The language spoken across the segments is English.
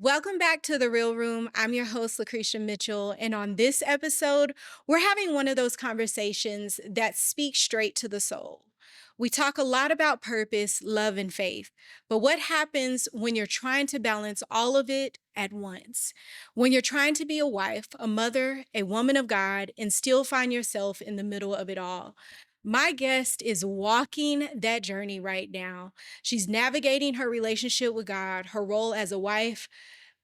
Welcome back to The Real Room. I'm your host, LaCretia Mitchell. And on this episode, we're having one of those conversations that speak straight to the soul. We talk a lot about purpose, love, and faith. But what happens when you're trying to balance all of it at once? When you're trying to be a wife, a mother, a woman of God, and still find yourself in the middle of it all? My guest is walking that journey right now. She's navigating her relationship with God, her role as a wife,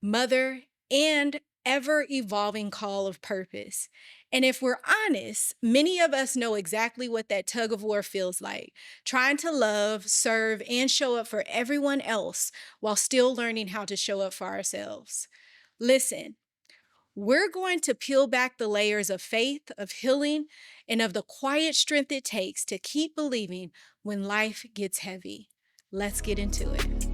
mother, and ever evolving call of purpose. And if we're honest, many of us know exactly what that tug of war feels like, trying to love, serve, and show up for everyone else while still learning how to show up for ourselves. Listen, we're going to peel back the layers of faith, of healing, and of the quiet strength it takes to keep believing when life gets heavy. Let's get into it.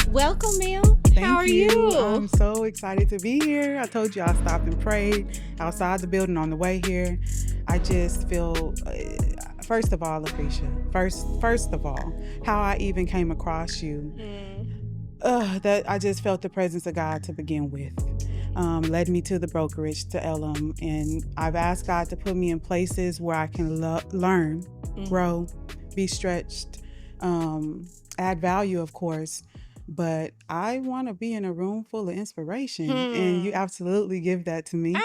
Welcome, ma'am. How are you? I'm so excited to be here. I told you I stopped and prayed outside the building on the way here. I just feel, first of all, LaCretia, first of all, how I even came across you, that I just felt the presence of God to begin with. Led me to the brokerage, to Elam, and I've asked God to put me in places where I can learn, grow, be stretched, add value, of course. But I want to be in a room full of inspiration, and you absolutely give that to me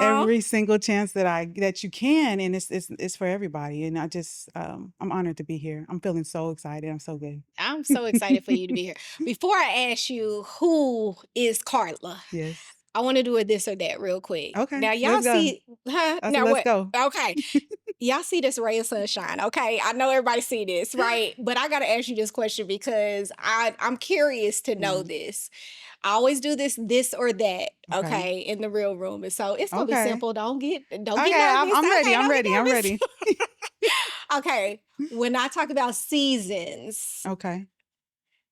every single chance that you can, and it's for everybody. And I'm honored to be here. I'm feeling so excited. I'm so good. I'm so excited for you to be here. Before I ask you who is Carla, Yes. I want to do a this or that real quick. Okay. Now, y'all Let's go. see, now Let's what? go. Okay. Y'all see this ray of sunshine. Okay. I know everybody see this, right? But I got to ask you this question because I'm curious to know this. I always do this or that, okay, in the real room. And so it's going to be Okay. simple. Don't get Okay. nervous. I'm ready. Okay, I'm don't ready. get I'm nervous. ready. Okay. When I talk about seasons, Okay.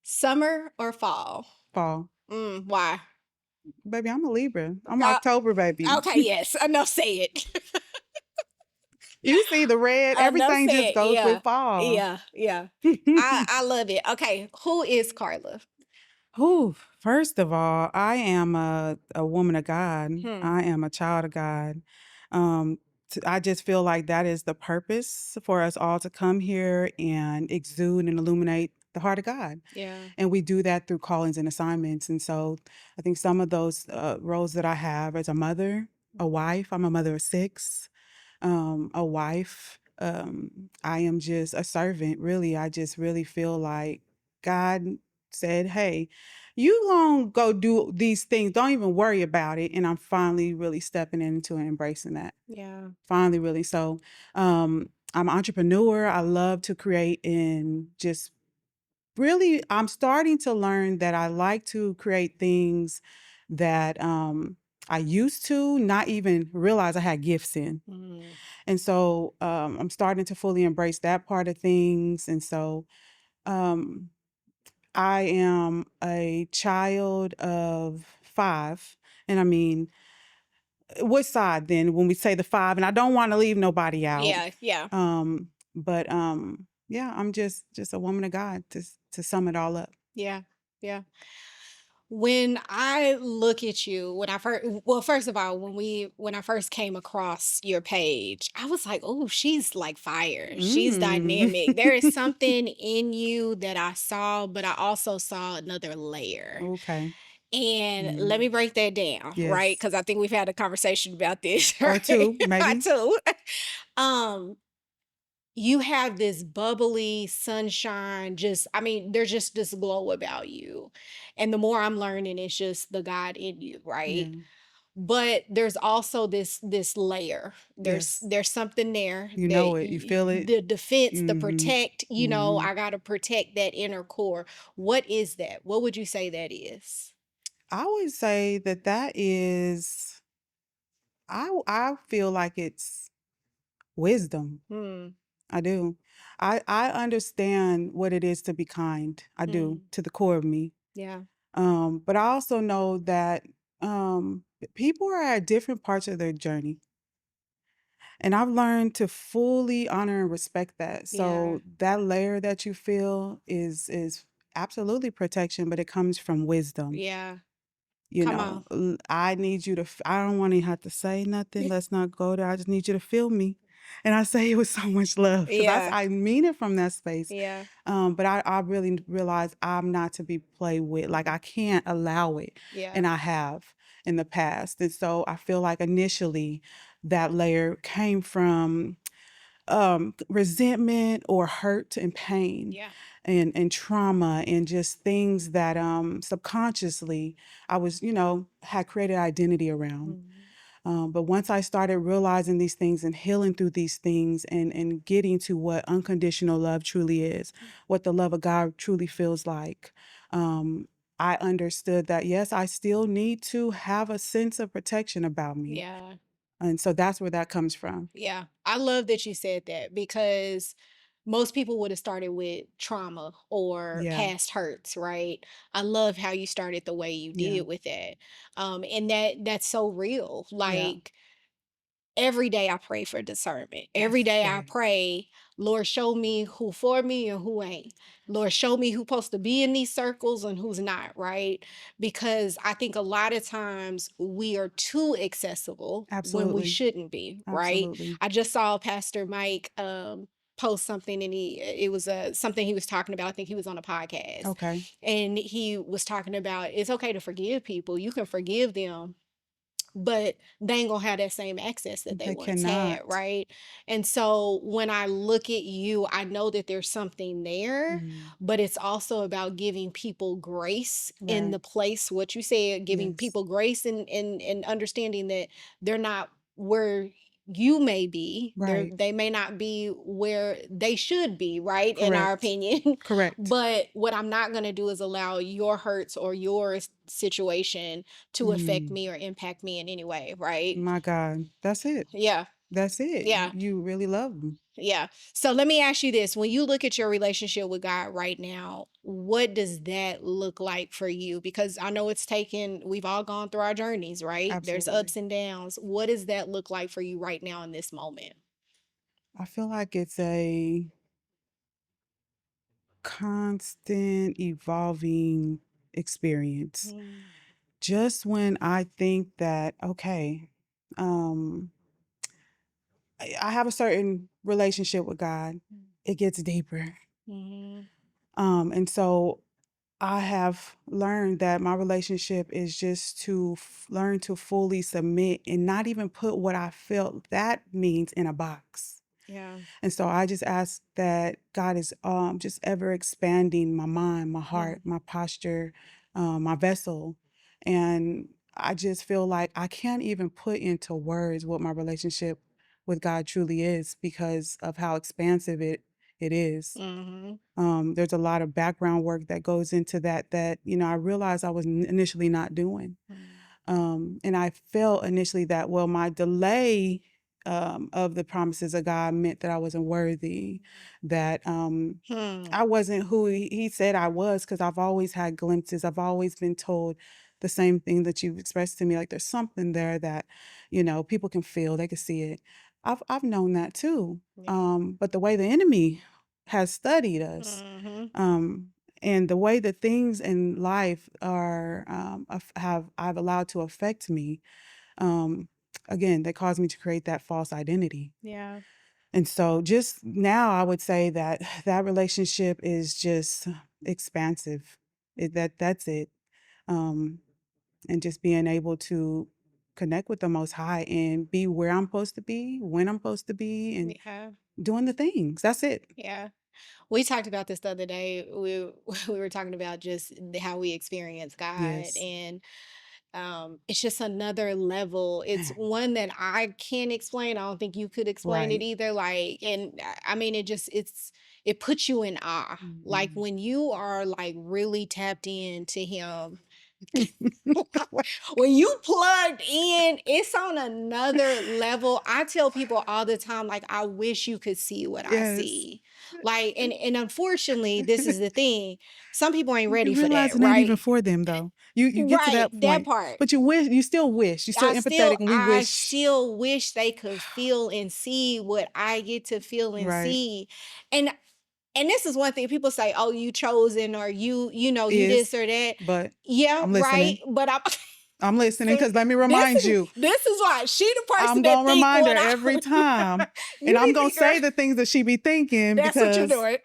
summer or fall? Fall. Why? Baby, I'm a Libra. I'm October, baby. Okay, yes. Enough said. You see the red, everything just goes with fall. Yeah. I love it. Okay, who is Carla? Whew. First of all, I am a woman of God. I am a child of God. Um, I just feel like that is the purpose for us all to come here and exude and illuminate the heart of God. Yeah. And we do that through callings and assignments. And so I think some of those roles that I have as a mother, a wife, I'm a mother of 6, a wife. I am just a servant, really. I just really feel like God said, hey, you gonna go do these things. Don't even worry about it. And I'm finally really stepping into and embracing that. Yeah. Finally, really. So I'm an entrepreneur. I love to create and just really, I'm starting to learn that I like to create things that I used to not even realize I had gifts in. And so I'm starting to fully embrace that part of things. And so um, I am a child of 5. And I mean, what side then when we say the 5? And I don't want to leave nobody out. Yeah. But yeah, I'm just a woman of God to sum it all up. Yeah. When I look at you, first of all, when I first came across your page, I was like, oh, she's like fire. She's dynamic. There is something in you that I saw, but I also saw another layer. Okay. And let me break that down, right? Yes. Because I think we've had a conversation about this. Or Right? 2, maybe. 2. You have this bubbly sunshine, there's just this glow about you. And the more I'm learning, it's just the God in you, right? Yeah. But there's also this layer. Yes. There's something there. You know it. You feel it. The defense, the Mhm. protect, I gotta protect that inner core. What is that? What would you say that is? I would say that is, I feel like it's wisdom. I do. I understand what it is to be kind. I do, to the core of me. Yeah. But I also know that people are at different parts of their journey. And I've learned to fully honor and respect that. Yeah. So that layer that you feel is absolutely protection, but it comes from wisdom. Yeah. You Come know, on. I need you to, I don't want to have to say nothing. Let's not go there. I just need you to feel me. And I say it with so much love because Yeah. I mean it from that space. Yeah. But I really realize I'm not to be played with. Like I can't allow it. Yeah. And I have in the past. And so I feel like initially that layer came from resentment or hurt and pain Yeah. and trauma and just things that subconsciously I was, had created identity around. Mhm. But once I started realizing these things and healing through these things and getting to what unconditional love truly is, what the love of God truly feels like, um, I understood that yes, I still need to have a sense of protection about me. Yeah. And so that's where that comes from. Yeah. I love that you said that because most people would have started with trauma or Yeah. past hurts, right? I love how you started the way you Yeah. did with that. And that's so real. Yeah. Like every day I pray for discernment. Every Every day I day. pray, Lord, show me who for me and who ain't. Lord, show me who's supposed to be in these circles and who's not, right? Because I think a lot of times we are too accessible when we Absolutely. shouldn't be, right? Absolutely. I just saw Pastor Mike post something and it was something he was talking about. I think he was on a podcast Okay. and he was talking about it's okay to forgive people. You can forgive them, but they ain't gonna have that same access that they They once had, cannot. right? And so when I look at you, I know that there's something there, Mm, but it's also about giving people grace in right. the place, what you said, giving Yes. people grace and understanding that they're not where you may be. Right. They may not be where they should be, right? In our Correct. opinion. Correct. But what I'm not gonna do is allow your hurts or your situation to affect Mm, me or impact me in any way, right? my God. That's it. Yeah, That's it. yeah, You really love them. yeah. So let me ask you this. When you look at your relationship with God right now, what does that look like for you? Because I know we've all gone through our journeys, right? There's Absolutely. ups and downs. What does that look like for you right now in this moment? I feel like it's a constant evolving experience. Mm, Just when I think that, okay, um, I have a certain relationship with God, it gets deeper. mhm, And so I have learned that my relationship is just to learn to fully submit and not even put what I felt that means in a box. yeah. And so I just ask that God is just ever expanding my mind, my Mm, heart, my posture, my vessel. And I just feel like I can't even put into words what my relationship with God truly is because of how expansive it is. mhm, There's a lot of background work that goes into that I realized I was initially not doing. mm, And I felt initially that, well, my delay of the promises of God meant that I wasn't worthy, that hmm, I wasn't who he said I was, because I've always had glimpses. I've always been told the same thing that you've expressed to me. Like there's something there that, people can feel, they can see it. I've known that too. yeah. But the way the enemy has studied us, Mhm, um, and the way that things in life are have I've allowed to affect me, um, again, that caused me to create that false identity. yeah. And so just now I would say that that relationship is just expansive. That's it. Um, and just being able to connect with the most high and be where I'm supposed to be, when I'm supposed to be, and Yeah. doing the things. That's it. Yeah. We talked about this the other day. We were talking about just how we experience God, Yes. and it's just another level. It's one that I can't explain. I don't think you could explain it Right. either. Like, and I mean, it puts you in awe. Like Mhm. when you are like really tapped into Him. When you plugged in, it's on another level. I tell people all the time, like, I wish you could see what I Yes. see. Like, and unfortunately, this is the thing. Some people ain't ready You for realize that, it ain't even right? for them though. You get to Right, that that point, part. but you still wish, you're still empathetic, and we I wish. still wish they could feel and see what I get to feel and Right. see. And this is one thing people say, "Oh, you chosen," or you know, you Is, this or that. but Yeah, I'm right. listening. But I'm I'm listening see, because let me remind you, this is why she the person I'm that gonna think remind her what I every time, and you I'm be gonna thinking say the things that she be thinking that's what you're because doing.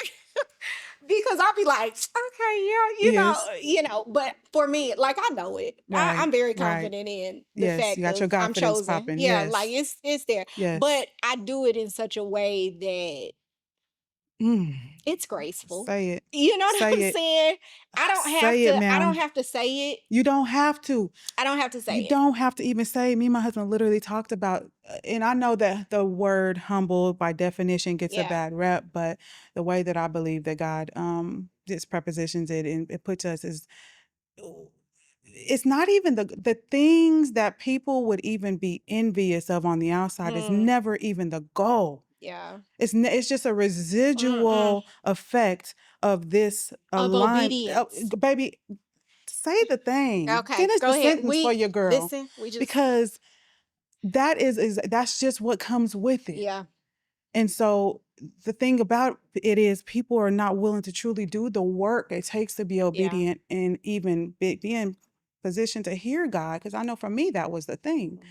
Because I'll be like, okay, yeah, is but for me, like I know it. right, I'm very right. confident in the Yes, you fact got your of I'm confidence chosen. popping. Yeah, like Yes, it's there. yes. But I do it in such a way that Mm, it's graceful. say it, You know what say I'm it, saying? say it, I don't ma'am. have to say it. You don't have to. I don't have to say You it. don't have to even say. Me and my husband literally talked about, and I know that the word humble by definition gets a Yeah. bad rep, but the way that I believe that God just prepositions it and it puts us is, it's not even the things that people would even be envious of on the outside is Mm, never even the goal. yeah. It's just a Mm-mm. residual effect of this Of align. obedience. Baby, say the thing. Okay, Finish go the ahead. sentence for your girl, We just because that's just what comes with it. yeah. And so the thing about it is people are not willing to truly do the work it takes to be Yeah. obedient and even be in position to hear God. Because I know for me that was the thing. Mm,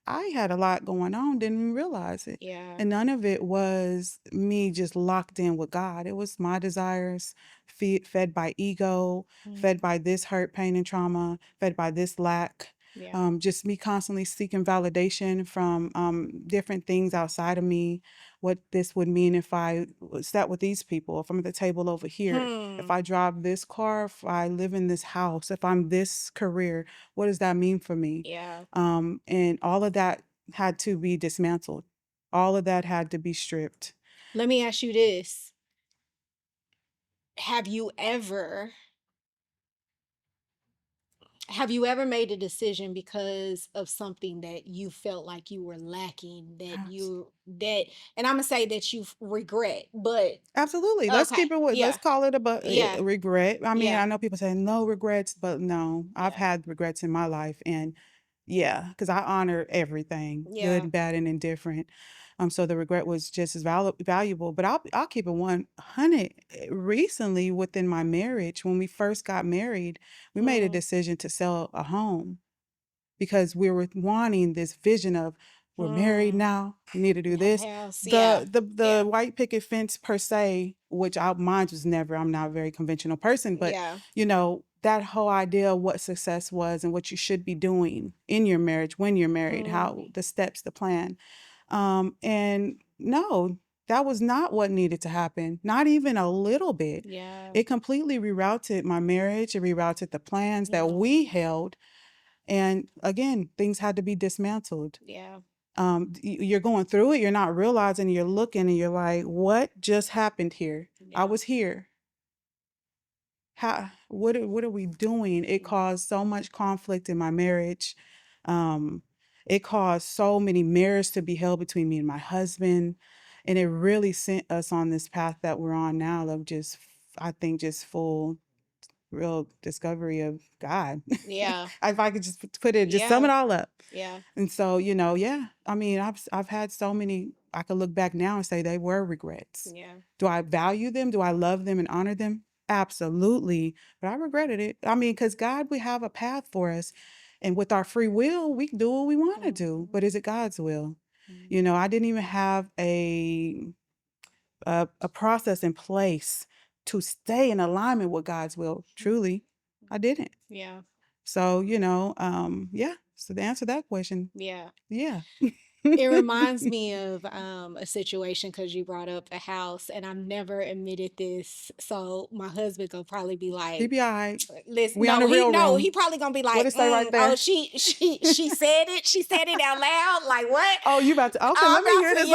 I had a lot going on, didn't even realize it. yeah. And none of it was me just locked in with God. It was my desires, fed by ego, Mm, fed by this hurt, pain, and trauma, fed by this lack. yeah. Just me constantly seeking validation from different things outside of me. What this would mean if I sat with these people, if I'm at the table over here, if Hmm. I drive this car, if I live in this house, if I'm this career, what does that mean for me? Yeah. And all of that had to be dismantled. All of that had to be stripped. Let me ask you this. Have you ever have you ever made a decision because of something that you felt like you were lacking Abs- that and I'm gonna say that you regret, but Absolutely. Let's okay. keep it with, let's Yeah. call it Yeah. a regret. I mean, Yeah. I know people say no regrets, but no, I've Yeah. had regrets in my life. And yeah, because I honor everything, Yeah. good, bad, and indifferent. So the regret was just as valuable. But I'll keep it 100. Recently, within my marriage, when we first got married, we made a Hmm. decision to sell a home because we were wanting this vision of we're married Hmm. now, we need to do Have a this. house. Yeah. The Yeah. white picket fence per se, which mine was never. I'm not a very conventional person, but Yeah. that whole idea of what success was and what you should be doing in your marriage when you're married, Mm, how the steps, the plan, and no, that was not what needed to happen. Not even a little bit. yeah. It completely rerouted my marriage. It rerouted the plans that Yeah. we held, and again, things had to be dismantled. Yeah. You're going through it, you're not realizing, you're looking and you're like, what just happened here? I Yeah. was here. How, what are we doing? It Mm, caused so much conflict in my marriage. Um, it caused so many mirrors to be held between me and my husband. And it really sent us on this path that we're on now of just, I think, just full real discovery of God. yeah. If I could just put it, just sum Yeah. it all up. Yeah. And so, yeah, I mean, I've had so many. I could look back now and say they were regrets. Yeah. Do I value them? Do I love them and honor them? Absolutely. But I regretted it. I mean, because God, we have a path for us. And with our free will, we can do what we want to do. Mhm, But is it God's will? mhm, I didn't even have a process in place to stay in alignment with God's will. Truly, I didn't. yeah. So, yeah. So to answer that question, Yeah. yeah. It reminds me of a situation because you brought up the house, and I've never admitted this. So my husband gonna probably be He like, be all right. "Listen, We on the real no, room. he probably gonna be What like, it say right oh, there? she said it, she said it out loud, like what? Oh, you about to? Okay, Oh, let I'm me about hear to, this.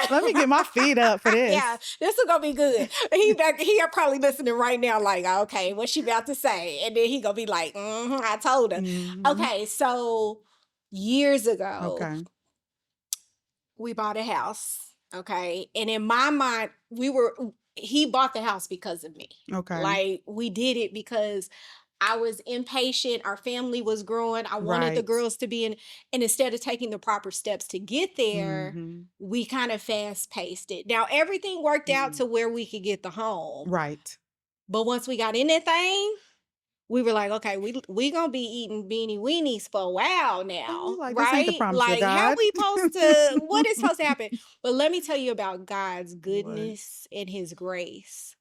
yeah, Let me get my feet up for yeah, this. this is gonna be good. He are probably listening right now, like, okay, what she about to say, and then he gonna be like, I told her. Hmm. Okay, so years ago Okay. we bought a house, okay? And in my mind, he bought the house because of me. Okay. Like we did it because I was impatient, our family was growing. I wanted the Right. girls to be in, and instead of taking the proper steps to get there, Hmm. we kind of fast paced it. Now everything worked out to where we could get the home. Right. But once we got in that thing, we were like, okay, we gonna be eating beanie weenies for a while And we now, like, this ain't the right? promise of Like, how God. we supposed to? What is supposed to happen? But let me tell you about God's What? goodness and His grace.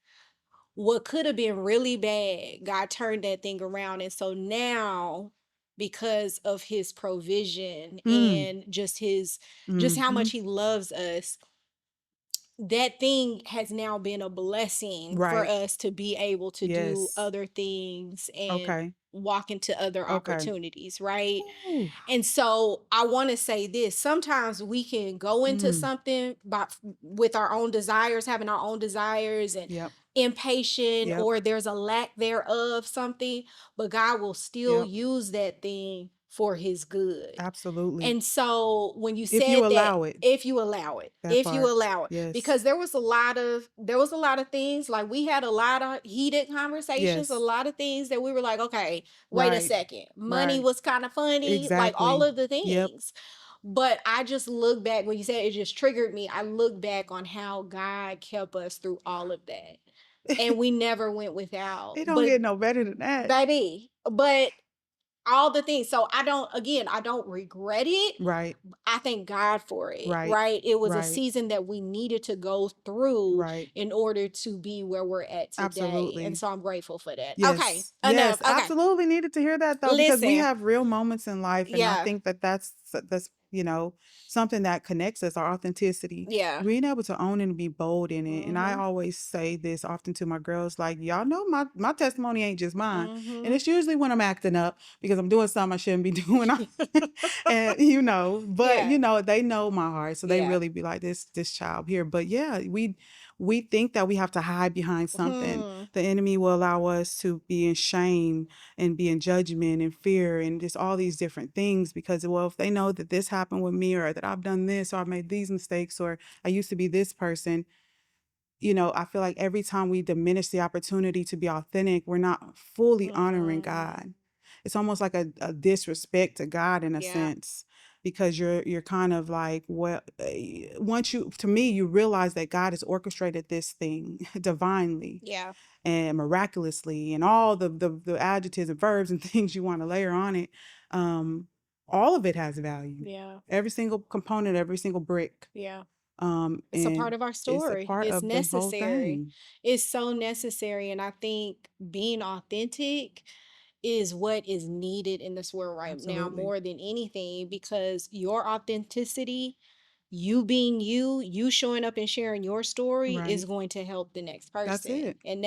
What could have been really bad, God turned that thing around, and so now, because of His provision Mm. and just how Hmm. much He loves us, that thing has now been a blessing for Right. us to be able to do Yes. other things and Okay. walk into other Okay. opportunities, right? Ooh. And so I want to say this, sometimes we can go into Mm. something with our own desires, having our own desires and Yep. impatient, Yep. or there's a lack thereof something, but God will still Yep. use that thing for his good. Absolutely. And so when you If you said that, allow it, if you allow it, that if you part. allow it, Yes. because there was a lot of things, like we had a lot of heated conversations, a Yes. lot of things that we were like, okay, wait a Right. second, money Right. was kind of funny, like all Exactly. of the Yep. things. But I just look back, when you said it just triggered me, I look back on how God kept us through all of that, and we never went without. It don't But get no better than that. baby, but all the things. So I don't regret it. Right. I thank God for it, Right. right? It was a Right. season that we needed to go through Right. in order to be where we're at today. And Absolutely. so I'm grateful for that. Okay, Yes. enough. Yes. Okay. Absolutely needed to hear that though, because we Listen, have real moments in life, and I yeah, think that that's something that connects us, our authenticity. yeah. Being able to own and be bold in it. And I Mm-hmm. always say this often to my girls, like, y'all know my testimony ain't just mine. And Mm-hmm. it's usually when I'm acting up because I'm doing something I shouldn't be doing. And but Yeah, they know my heart. So they yeah. really be like, this child here. But yeah, we think that we have to hide behind something. Hmm. The enemy will allow us to be in shame and be in judgment and fear and just all these different things, because, well, if they know that this happened with me, or that I've done this, or I've made these mistakes, or I used to be this person, I feel like every time we diminish the opportunity to be authentic, we're not fully honoring Mm. God. It's almost like a disrespect to God in a Yeah, sense, because you're kind of like, well, once to me, you realize that God has orchestrated this thing divinely yeah, and miraculously, and all the adjectives and verbs and things you want to layer on it. Um, all of it has value. yeah, Every single component, every single brick. yeah. It's a part And of our it's a story. part It's of the whole necessary. thing. It's so necessary. And I think being authentic is what is needed in this world right now Absolutely. more than anything, because your authenticity, you being you showing up and sharing your story, is Right. going to help the next That's person. it. And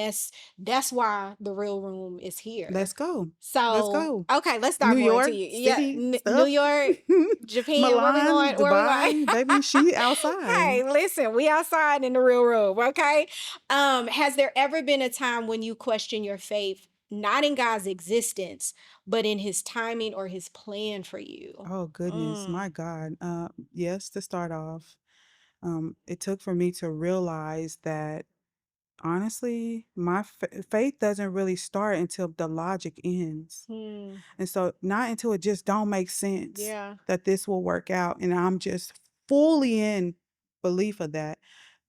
that's why the real room is here. Let's go. Let's So, go. okay, let's New dive more into York you. Yeah, City New stuff. York, Japan, where we Milan, going? Where we going? Dubai, baby, she outside. Hey, listen, we outside in the real room, okay? Has there ever been a time when you question your faith, not in God's existence, but in his timing or his plan for you? Oh goodness, my Mm, God. Yes, to start off, it took for me to realize that honestly, my faith doesn't really start until the logic ends. hmm, And so not until it just don't make sense yeah. that this will work out, and I'm just fully in belief of that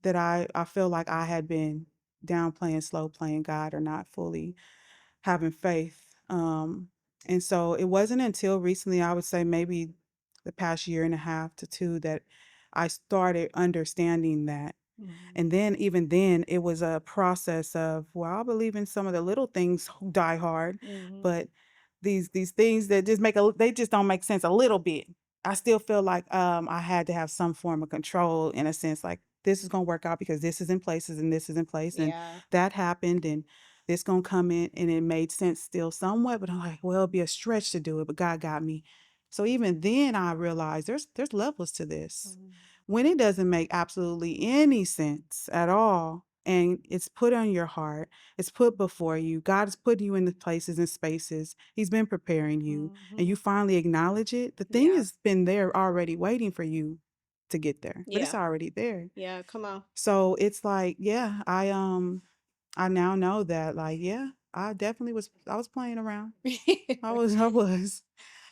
I feel like I had been downplaying, slow playing God, or not fully having faith. And so it wasn't until recently, I would say maybe the past year and a half to two, that I started understanding that. Mhm, And then, even then, it was a process of, well, I believe in some of the little things die hard, mhm, but these things that just they just don't make sense a little bit. I still feel like I had to have some form of control in a sense, like this is gonna work out because this is in places and this is in place, and Yeah. that happened, and this gonna come in, and it made sense still somewhat. But I'm like, well, it'll be a stretch to do it, but God got me. So even then, I realized there's levels to this. Mhm. When it doesn't make absolutely any sense at all, and it's put on your heart, it's put before you. God is putting you in the places and spaces. He's been preparing you, and you Mhm. finally acknowledge it. The thing Yeah. has been there already waiting for you to get there, but it's Yeah. already there. Yeah. Come on. So it's like, yeah, I now know that, like, yeah, I was playing around. I was.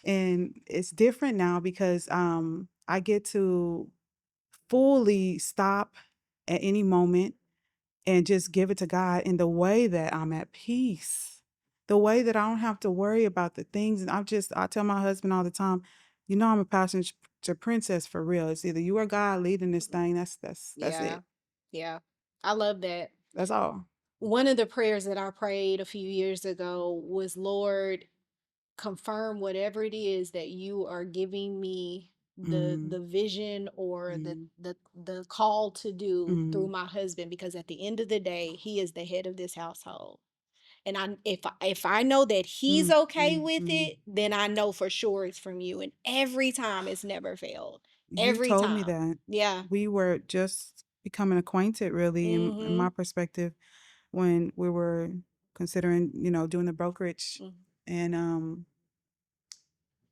And it's different now because I get to fully stop at any moment and just give it to God in the way that I'm at peace. The way that I don't have to worry about the things. And I tell my husband all the time, you know, I'm a passenger to princess for real. It's either you or God leading this thing. That's Yeah. it. Yeah. I love that. That's all. One of the prayers that I prayed a few years ago was, Lord, confirm whatever it is that you are giving me Mm, the vision or mm, the call to do through mm, my husband, because at the end of the day he is the head of this household. And if I know that he's mm, okay mm, with mm. it, then I know for sure it's from you. And every time it's never failed. You Every told me time. that. Yeah. We were just becoming acquainted, really, in my Mhm. perspective, when we were considering, doing the brokerage. Mhm. And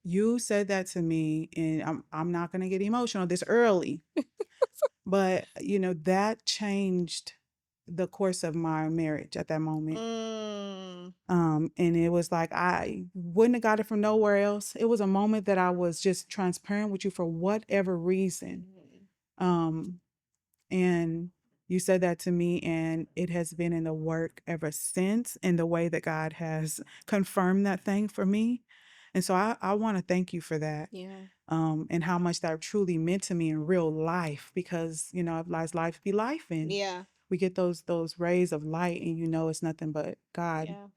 you said that to me, and I'm not gonna get emotional this early, but that changed the course of my marriage at that moment. Mm. And it was like I wouldn't have got it from nowhere else. It was a moment that I was just transparent with you for whatever reason. Mhm. Um, and you said that to me, and it has been in the work ever since, in the way that God has confirmed that thing for me. And so I want to thank you for that. Yeah. And how much that truly meant to me in real life, because life be life, and Yeah. we get those rays of light, and it's nothing but God. Yeah.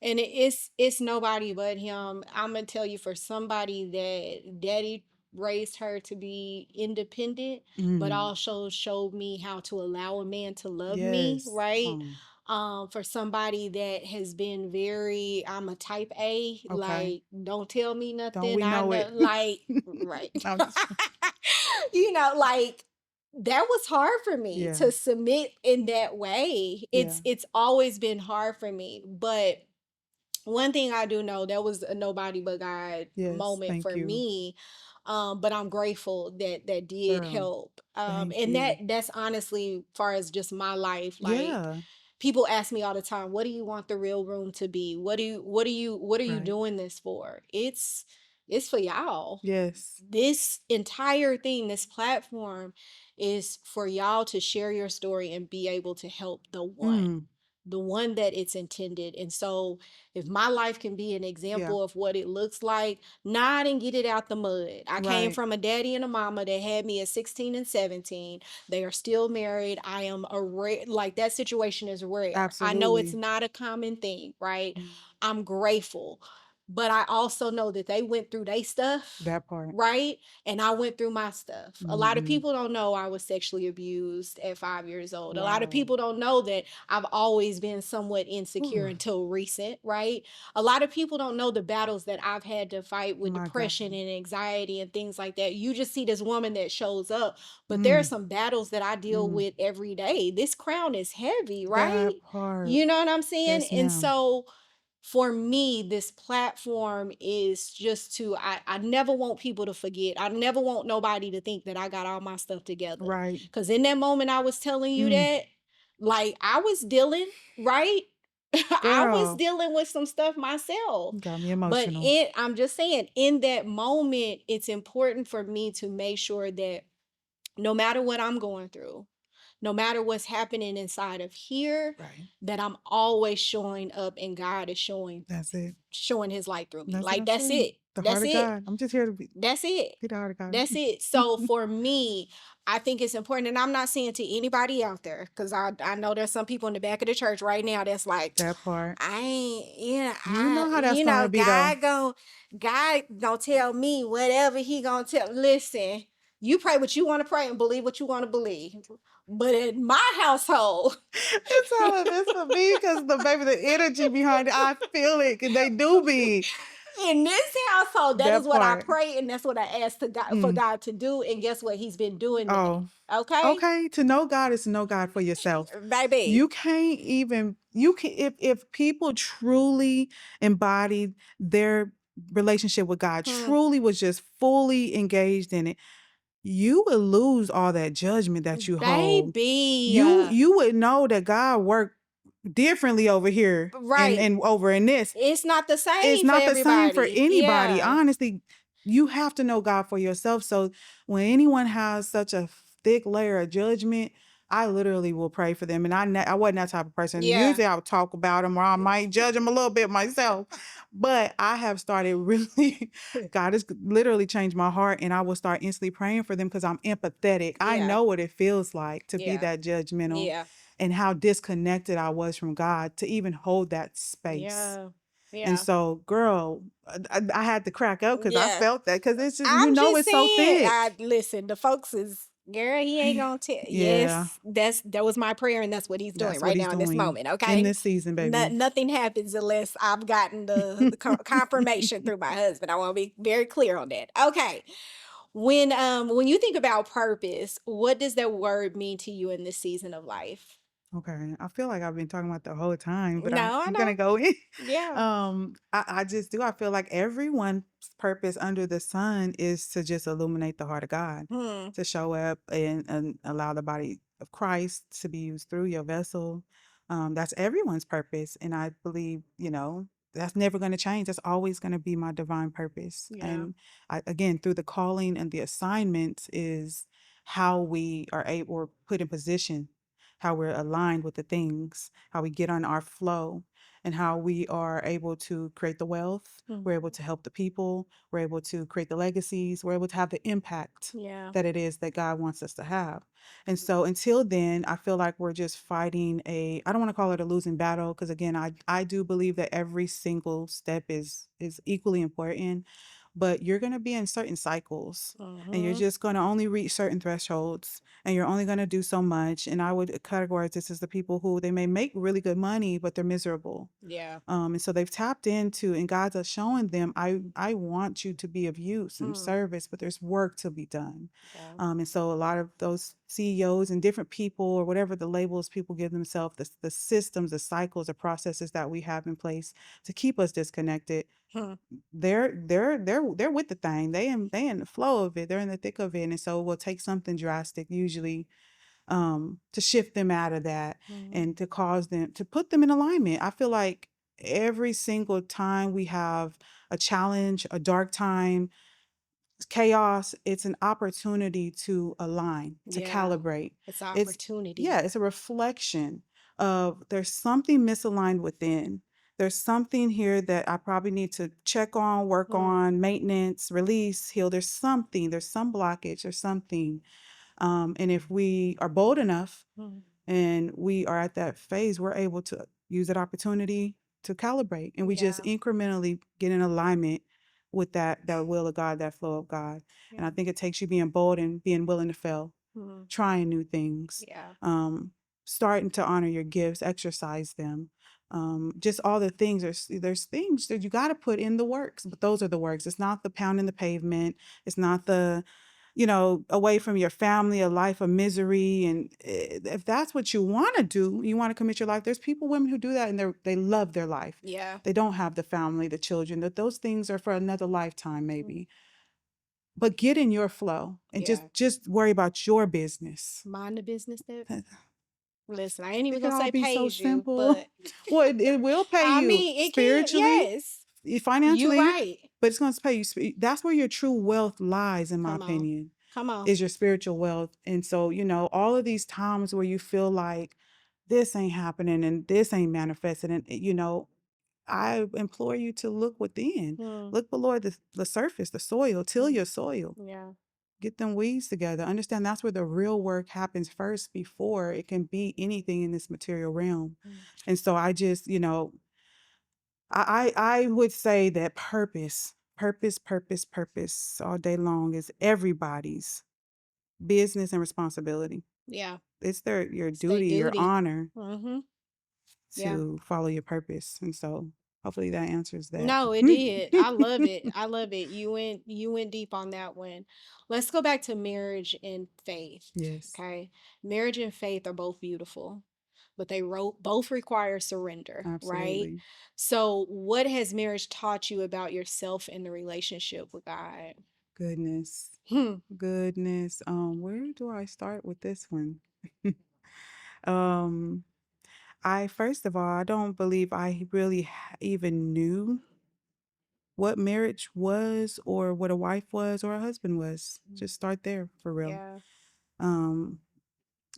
And it's nobody but him. I'm gonna tell you, for somebody that daddy raised her to be independent, but Mm, also showed me how to allow a man to love me, yes, come right? on. For somebody that has been very, I'm a type A, Okay, like, don't tell me don't nothing. we I know know, it? like, right. I'm just Like, that was hard for me yeah, to submit in that way. yeah, It's always been hard for me, but one thing I do know, that was a nobody but God yes, moment thank for you, me. But I'm grateful that that did girl, help. thank And you. that's honestly, far as just my life, like, Yeah, people ask me all the time, what do you want the real room to be? What are you right, doing this for? It's for y'all. yes. This entire thing, this platform, is for y'all to share your story and be able to help Mm, the one that it's intended. And so, if my life can be an yeah, example of what it looks like, nah, I didn't get it out the mud. I came right, from a daddy and a mama that had me at 16 and 17. They are still married. I am a rare, like, that situation is rare. I know it's absolutely. not a common thing, right? Mm, I'm grateful. But I also know that they went through their stuff, that part. right? And I went through my stuff. A lot of Hmm. people don't know I was sexually abused at 5 years old. A lot of Wow. people don't know that I've always been somewhat insecure Whew, until recent, right? A lot of people don't know the battles that I've had to fight with my God. depression and anxiety and things like that. You just see this woman that shows up, but there are Mm, some battles that I deal mm, with every day. This crown is heavy, right? that part. You know what I'm saying? Yes, And ma'am. so, for me, this platform is just to, I never want people to forget. I never want nobody to think that I got all my stuff together. Right. Cause in that moment I was telling you Mm, that, like, I was dealing, right? I was girl, dealing with some stuff myself. got me But emotional. I'm just saying, in that moment, it's important for me to make sure that no matter what I'm going through, no matter what's happening inside of here, Right. that I'm always showing up and God is showing That's it. showing his light through me. That's what Like, I'm that's saying. it. The heart That's of it. God. I'm just here to That's it. be the heart of God. That's it. So for me, I think it's important, and I'm not saying to anybody out there, because I know there's some people in the back of the church right now that's like, That part. I ain't, yeah, You know how that's gonna be though. God gonna tell me whatever he gonna tell. Listen, you pray what you want to pray and believe what you want to believe. But in my household, It's all of this for me because the energy behind it, I feel it. And they do be in this household, that is that what I part. pray, and that's what I ask to God for Mm. God to do. And guess what? He's been doing that. Oh, Okay, okay. To know God is to know God for yourself. baby. You can't even if people truly embodied their relationship with God, Hmm. truly was just fully engaged in it, you would lose all that judgment that you hold. Baby. You would know that God worked differently over here and Right. over in this. It's not the It's same for not the same for everybody. anybody. Yeah. Honestly, you have to know God for yourself. So when anyone has such a thick layer of judgment, I literally will pray for them. And I wasn't that type of person. Yeah. Usually I would talk about them or I might judge them a little bit myself. But I have started really, God has literally changed my heart and I will start instantly praying for them because I'm empathetic. I Yeah. know what it feels like to be Yeah. that judgmental Yeah. and how disconnected I was from God to even hold that space. Yeah. And Yeah. so, girl, I had to crack up because I Yeah. felt that because it's just, I'm just it's so saying, I thick. listen, the folks is girl, he ain't gonna tell. Yeah, Yes, that was my prayer, and that's what he's doing that's what right he's now in this doing moment. in Okay. this season, baby. Nothing happens unless I've gotten the confirmation through my husband. I want to be very clear on that. Okay. When you think about purpose, what does that word mean to you in this season of life? Okay, I feel like I've been talking about the whole time, but No, I I'm gonna know. go in. Yeah. I just do. I feel like everyone's purpose under the sun is to just illuminate the heart of God, Hmm. to show up and allow the body of Christ to be used through your vessel. That's everyone's purpose, and I believe that's never going to change. That's always going to be my divine purpose. Yeah. And again, through the calling and the assignments is how we are able or put in position, how we're aligned with the things, how we get on our flow, and how we are able to create the wealth. Hmm. We're able to help the people. We're able to create the legacies. We're able to have the impact Yeah. that it is that God wants us to have. And so until then, I feel like we're just fighting I don't want to call it a losing battle because again, I do believe that every single step is equally important, but you're going to be in certain cycles and you're Hmm. just going to only reach certain thresholds and you're only going to do so much. And I would categorize this as the people who they may make really good money, but they're miserable. Yeah. And so they've tapped into, and God's showing them, I want you to be of use and Hmm. service, but there's work to be done. Yeah. And so a lot of those CEOs and different people, or whatever the labels people give themselves, the systems, the cycles, the processes that we have in place to keep us disconnected, Hmm. they're with the thing. They in the flow of it. They're in the thick of it, and so it will take something drastic usually to shift them out of that Hmm. and to cause them to put them in alignment. I feel like every single time we have a challenge, a dark time, chaos, it's an opportunity to align, to Yeah. calibrate. It's an It's opportunity. yeah, it's a reflection of there's something misaligned within. There's something here that I probably need to check on, work Hmm. on, maintenance, release, heal. There's some blockage or something. And if we are bold enough Hmm. and we are at that phase, we're able to use that opportunity to calibrate and we just Yeah. incrementally get in alignment with that will of God, that flow of God. And Yeah. I think it takes you being bold and being willing to fail, Hmm. trying new things, Yeah. um, starting to honor your gifts, exercise them. Just all the things. There's things that you got to put in the works, but those are the works. It's not the pound in the pavement. It's not the away from your family, a life of misery. And if that's what you want to do, you want to commit your life. There's women who do that and they love their life. Yeah. They don't have the family, the children, that those things are for another lifetime, Mm. maybe. But get in your flow and just Yeah. just worry about your business. Mind the business that listen, I ain't even It could gonna all say be so pays you, simple. but Well, it will pay I you mean it can, spiritually, yes. You financially, right. but it's going to pay you. That's where your true wealth lies, in my Come on. opinion, Come on. is your spiritual wealth. And so, all of these times where you feel like this ain't happening and this ain't manifesting, and I implore you to look within. Mm. Look below the surface, the soil, till your soil. Yeah. Get them weeds together. Understand that's where the real work happens first before it can be anything in this material realm. Mm. And so I just, I would say that purpose all day long is everybody's business and responsibility. Yeah. It's your It's their duty, your duty. honor Mm-hmm. Yeah. to follow your purpose. And so hopefully that answers that. No, it did. I love it. I love it. You went deep on that one. Let's go back to marriage and faith. Yes, Okay. Marriage and faith are both beautiful, but they both require surrender, right? absolutely. So, what has marriage taught you about yourself and the relationship with God? Goodness. Hmm. Goodness. Where do I start with this one? um, I first of all, I don't believe I really even knew what marriage was or what a wife was or a husband was. Just start there for real. Yeah. Um,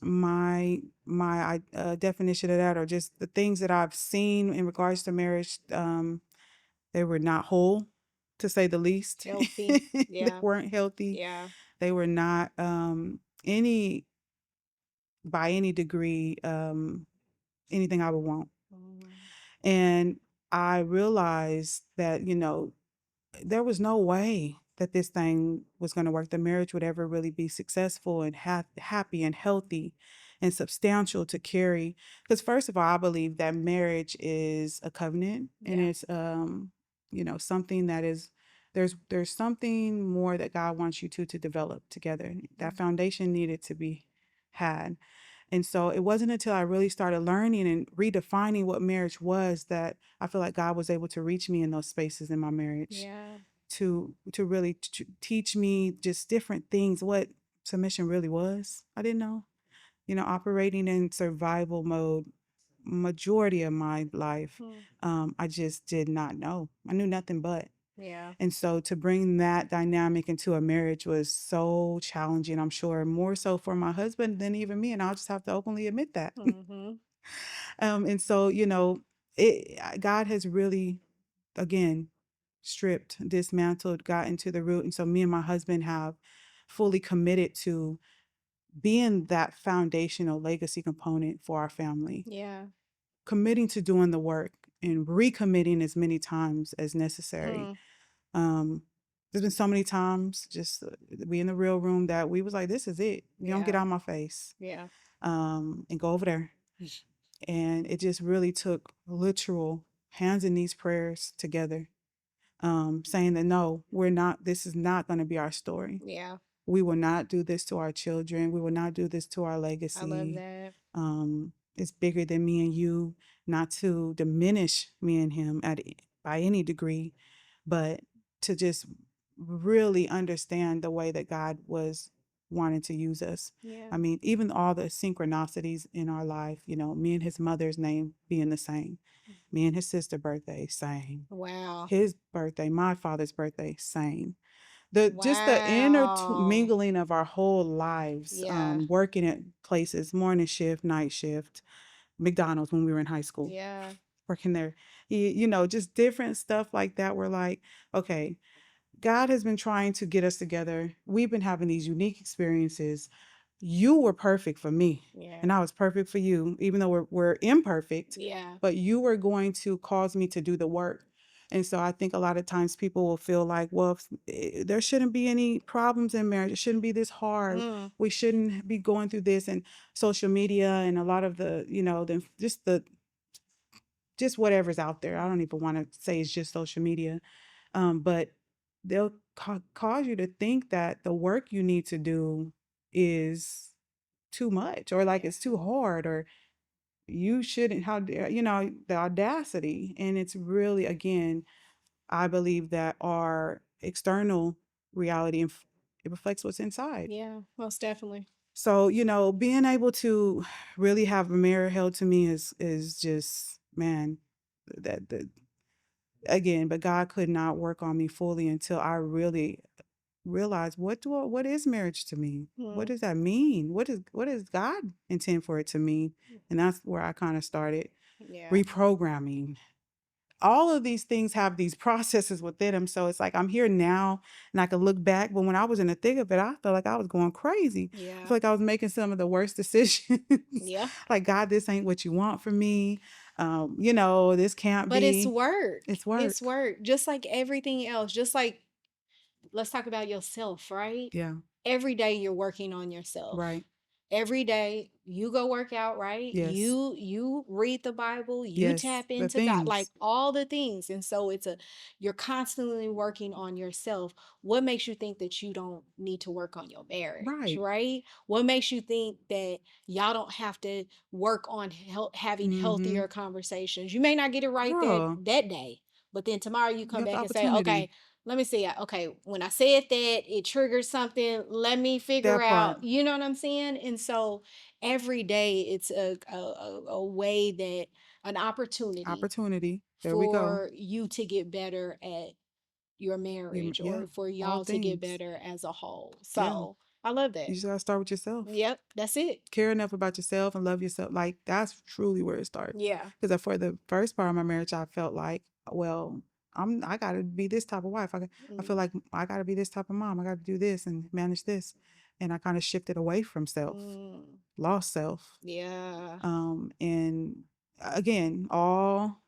my definition of that, or just the things that I've seen in regards to marriage, they were not whole, to say the least. Healthy. They Yeah. weren't healthy. Yeah. They were not any by any degree anything I would want. Mm. And I realized that, there was no way that this thing was going to work. The marriage would ever really be successful and happy and healthy and substantial to carry. Because first of all, I believe that marriage is a covenant, and Yeah. it's something that is there's something more that God wants you to develop together. That Mm. foundation needed to be had. And so it wasn't until I really started learning and redefining what marriage was that I feel like God was able to reach me in those spaces in my marriage Yeah. to really teach me just different things, what submission really was. I didn't know. Operating in survival mode majority of my life, Mm. I just did not know. I knew nothing but. Yeah. And so to bring that dynamic into a marriage was so challenging, I'm sure, more so for my husband than even me. And I'll just have to openly admit that. Mm-hmm. And so, God has really, again, stripped, dismantled, gotten to the root. And so me and my husband have fully committed to being that foundational legacy component for our family, Yeah. committing to doing the work and recommitting as many times as necessary. Mm. Um, there's been so many times just we in the real room that we was like, this is it. You don't get Yeah. out of my face. Yeah. And go over there. And it just really took literal hands and knees prayers together, saying that no, this is not going to be our story. Yeah. We will not do this to our children. We will not do this to our I love legacy. that. It's bigger than me and you, not to diminish me and him by any degree, but to just really understand the way that God was wanting to use us. Yeah. I mean, even all the synchronicities in our life, me and his mother's name being the same, me and his sister birthday, same. Wow. His birthday, my father's birthday, same. The Wow. intermingling of our whole lives, Yeah. working at places, morning shift, night shift, McDonald's when we were in high school, Yeah. working there, just different stuff like that. We're like, okay, God has been trying to get us together. We've been having these unique experiences. You were perfect for me, Yeah. and I was perfect for you, even though we're imperfect, Yeah. but you were going to cause me to do the work. And so I think a lot of times people will feel like, well, there shouldn't be any problems in marriage. It shouldn't be this hard. Mm. We shouldn't be going through this. And social media and a lot of just whatever's out there. I don't even want to say it's just social media, but they'll cause you to think that the work you need to do is too much, or like Yeah. it's too hard, or you shouldn't, how dare, the audacity. And it's really, again, I believe that our external reality, it reflects what's inside. Yeah. Most definitely. So, being able to really have a mirror held to me is just, man, that again, but God could not work on me fully until I really realized what is marriage to me? What Mm. does that mean? What does God intend for it to mean? And that's where I kind of started Yeah. reprogramming all of these things have these processes within them. So it's like I'm here now and I can look back. But when I was in the thick of it, I felt like I was going crazy. I Yeah. feel like I was making some of the worst decisions. Yeah. Like, God, this ain't what you want from me. This can't But it's be. work. It's It's work. work. Just like everything else. Just like, let's talk about yourself, right? Yeah. Every day you're working on yourself. Right. Every day you go work out, right? Yes. You read the Bible, you Yes. tap The into God, like things. all the things. And so you're constantly working on yourself. What makes you think that you don't need to work on your marriage, Right. right? What makes you think that y'all don't have to work on having Mm-hmm. healthier conversations? You may not get it right Girl, that day, but then tomorrow you you come have the back and say, opportunity. okay, let me see. Okay, when I said that, it triggered something. Let me figure That part. out. You know what I'm saying? And so every day, it's a way that an opportunity Opportunity. There we go. for you to get better at your marriage, Yeah. or for All y'all to get things. better as a whole. Yeah. So I love You that. just gotta start with yourself. Yep, that's it. Care enough about yourself and love yourself. Like, that's truly where it starts. Yeah. Because for the first part of my marriage, I felt like, well, I gotta be this type of wife. I feel Mm, like I gotta be this type of mom. I gotta do this and manage this. And I kind of shifted away from self, mm, lost self. yeah. And again, all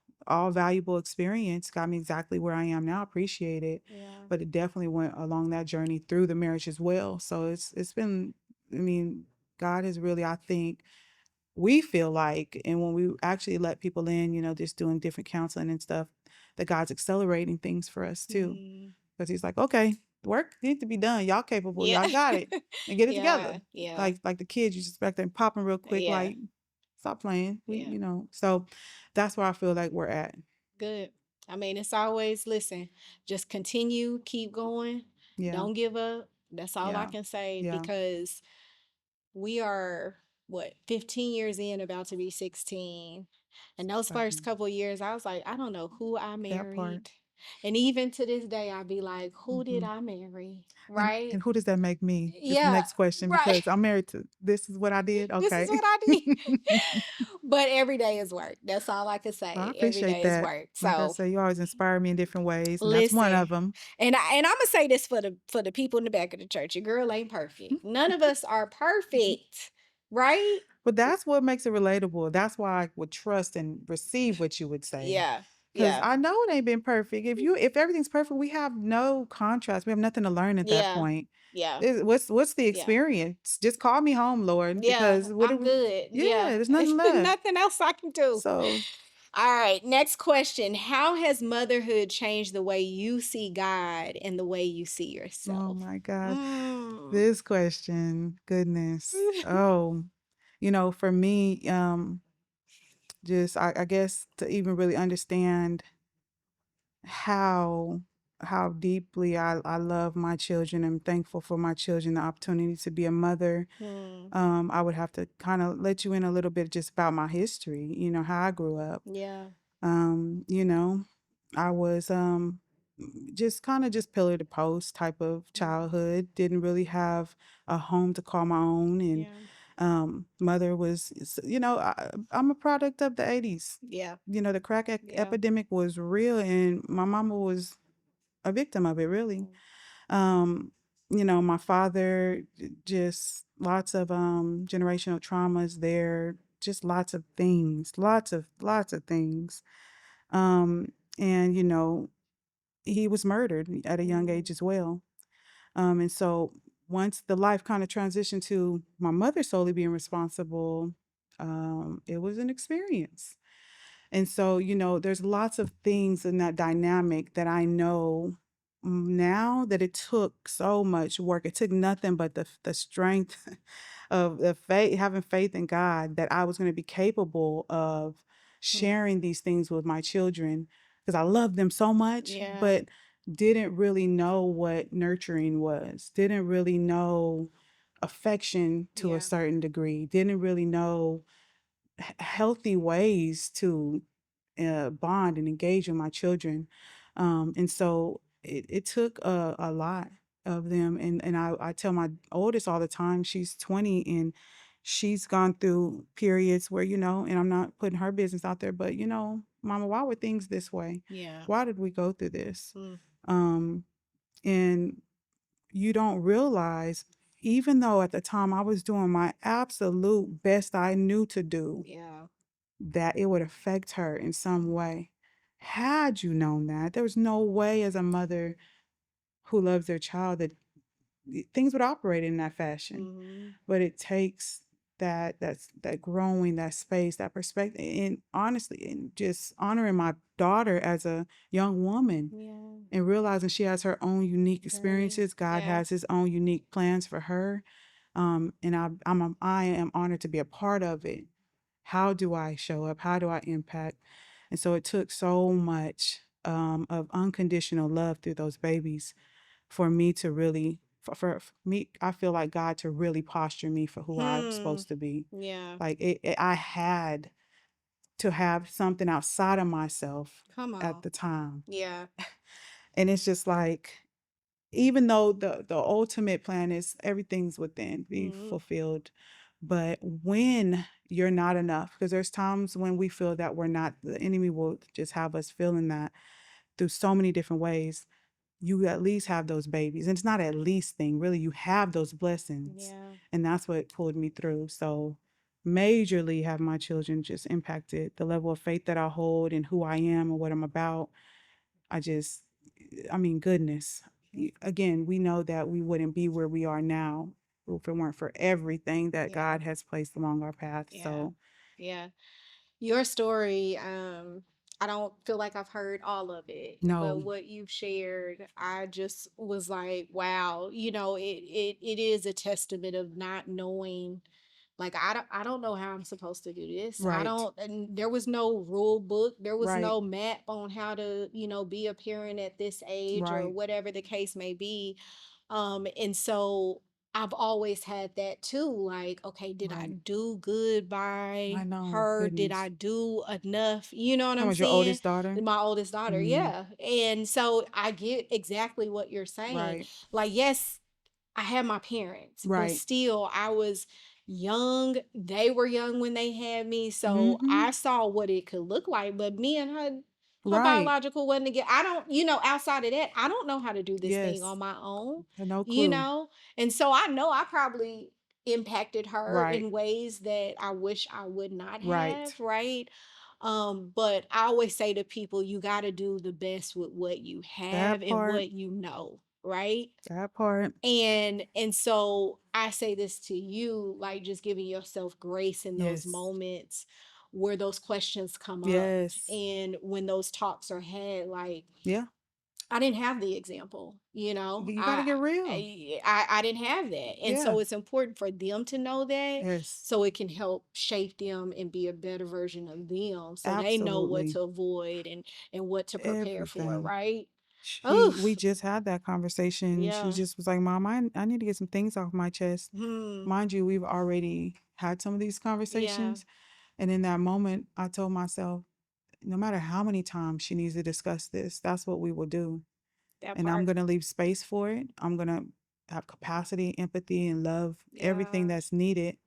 valuable experience got me exactly where I am now. Appreciate it, Yeah. but it definitely went along that journey through the marriage as well. So it's been. I mean, God has really, I think, we feel like, and when we actually let people in, just doing different counseling and stuff, that God's accelerating things for us too, Mm, because He's like, okay, work needs to be done. Y'all capable. yeah. Y'all got it, and get it together. Yeah. Yeah. Like the kids, you just expect them popping real quick. Yeah. Like, stop playing. Yeah. So that's where I feel like we're at. Good. I mean, it's always, listen, just continue, keep going, Yeah, don't give up. That's all I yeah, can say, yeah. because we are, what, 15 years in, about to be 16. And those first Exciting. couple years, I was like, I don't know who I That part. married. And even to this day, I'd be like, who did Hmm. I marry? And Right? who does that make me? Is the Yeah, next question, right. because I'm married to this is what I did. This is Okay. what I did. But every day is work. That's all I can Well, I say. Every appreciate day is that. work. Like I So say, you always inspire me in different ways, and that's one listen, of them. and I'm gonna say this for the people in the back of the church. Your girl ain't perfect. None of us are perfect, right? But that's what makes it relatable. That's why I would trust and receive what you would say. Yeah, Because yeah, I know it ain't been perfect. If everything's perfect, we have no contrast. We have nothing to learn at that yeah, point. yeah, What's the yeah, experience? Just call me home, Lord. yeah. Because what do I'm we? good. Yeah, Yeah, there's nothing left. nothing else I can do. So, All right, next question. How has motherhood changed the way you see God and the way you see oh yourself? my God, Mm. this question, goodness. Oh, for me, just I guess to even really understand how how deeply I love my children. I'm thankful for my children, the opportunity to be a mother. Hmm. I would have to kind of let you in a little bit just about my history, how I grew up. Yeah. Um, you know, I was just kind of just pillar to post type of Mm. childhood. Didn't really have a home to call my own, and Yeah. mother was, I'm a product of the 80s. Yeah. The crack Yeah. epidemic was real, and my mama was a victim of it, really. Mm. Um, my father, just lots of generational traumas there, just lots of things. Um, and he was murdered at a young age Mm. as well. And so once the life kind of transitioned to my mother solely being responsible, it was an experience. And so, there's lots of things in that dynamic that I know now that it took so much work. It took nothing but the strength of the faith, having faith in God that I was going to be capable of Mm. sharing these things with my children because I love them so much, Yeah. but didn't really know what nurturing was, didn't really know affection to a Yeah. certain degree, didn't really know healthy ways to bond and engage with my children. And so it took a lot of them. And I tell my oldest all the time, she's 20, and she's gone through periods where, and I'm not putting her business out there, but, Mama, why were things this way? Yeah. Why did we go through this? Mm. Um, and you don't realize, even though at the time I was doing my absolute best I knew to do, Yeah. that it would affect her in some way. Had you known that, there was no way as a mother who loves their child that things would operate in that fashion. Mm-hmm. But it takes that growing, that space, that perspective, and honestly, and just honoring my daughter as a young woman Yeah. and realizing she has her own unique Journey. experiences. God Yeah. has His own unique plans for her, and I am honored to be a part of it. How do I show up? How do I impact? And so it took so much of unconditional love through those babies for me to really, for me, I feel like God to really posture me for who I'm Hmm. supposed to be. Yeah. Like I had to have something outside of myself Come at on. the time. Yeah. And it's just like, even though the ultimate plan is everything's within, be Mm-hmm. fulfilled, but when you're not enough, because there's times when we feel that we're not, the enemy will just have us feeling that through so many different ways. You at least have those babies, and it's not at least thing, really, you have those blessings, Yeah. and that's what pulled me through. So majorly have my children just impacted the level of faith that I hold and who I am and what I'm about. I just, I mean, goodness. Again, we know that we wouldn't be where we are now if it weren't for everything that Yeah. God has placed along our path. Yeah. So, Yeah. Your story, I don't feel like I've heard all of it, but no, what you've shared, I just was like, wow, it is a testament of not knowing. Like, I don't know how I'm supposed to do this. I right, don't, and there was no rule book. There was right, no map on how to, be a parent at this age or right, whatever the case may be. And so I've always had that too. Like, okay, did I right. do good I by know, her? Did I goodness. do enough? You know what How I'm was your saying? oldest daughter? My oldest daughter, Mm, yeah. And so I get exactly what you're saying. right, Like, yes, I had my parents, but right. still I was young. They were young when they had me. So Mm-hmm. I saw what it could look like. But me and her Right. biological wasn't together. I don't, outside of that, I don't know how to do this thing Yes. on my own, Had no you clue. know? And so I know I probably impacted her Right. in ways that I wish I would not Right. have, right? But I always say to people, you got to do the best with what you have That and part. what you know, right? That part. And so I say this to you, like, just giving yourself grace in those Yes. moments where those questions come up Yes. and when those talks are had. Like, Yeah. I didn't have the example, You got to get real. I didn't have that. And Yeah. so it's important for them to know that, Yes. so it can help shape them and be a better version of them, so they know what Absolutely. to avoid and what to prepare for, Everything. right? We Oof. just had that conversation. She Yeah. just was like, Mom, I need to get some things off my chest. Hmm. Mind you, we've already had some of these Yeah. conversations. And in that moment, I told myself, no matter how many times she needs to discuss this, that's what we will do. That And I'm part. going to leave space for it. I'm going to have capacity, empathy, and love, everything Yeah. that's needed.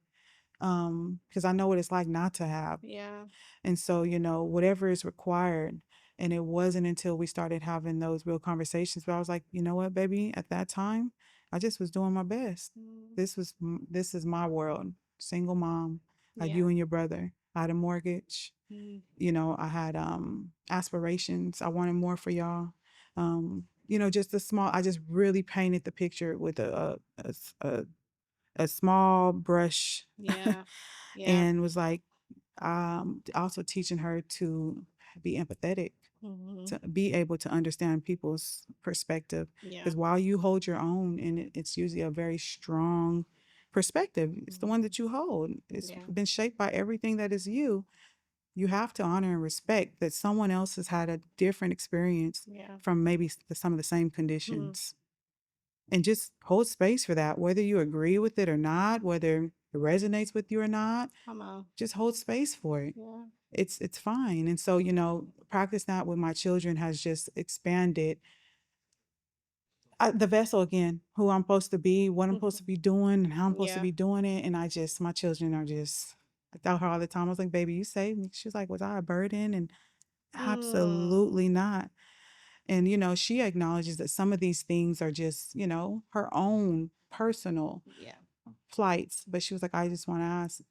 Because I know what it's like not to have. Yeah. And so, whatever is required. And it wasn't until we started having those real conversations where I was like, you know what, baby, at that time, I just was doing my best. Mm. This is my world. Single mom, I had Yeah. you and your brother. I had a mortgage. Mm. I had aspirations. I wanted more for y'all. Just the small. I just really painted the picture with a small brush, Yeah. Yeah. and was like, also teaching her to be empathetic, Hmm. to be able to understand people's perspective. Yeah. Because while you hold your own, and it's usually a very strong perspective, it's the one Hmm. that you hold. It's Yeah. been shaped by everything that is you. You have to honor and respect that someone else has had a different experience Yeah. from maybe some of the same Mm. conditions, and just hold space for that, whether you agree with it or not, whether it resonates with you or not. Come on. Just hold space for it. Yeah. It's fine. And so, practice that with my children has just expanded. the vessel again, who I'm supposed to be, what I'm supposed to be doing, and how I'm supposed to Yeah. be doing it. And my children are just, I tell her all the time, I was like, baby, you saved me. She's like, was I a burden? And Mm. absolutely not. And, she acknowledges that some of these things are just, her own personal Yeah. flights. But she was like, I just want to ask,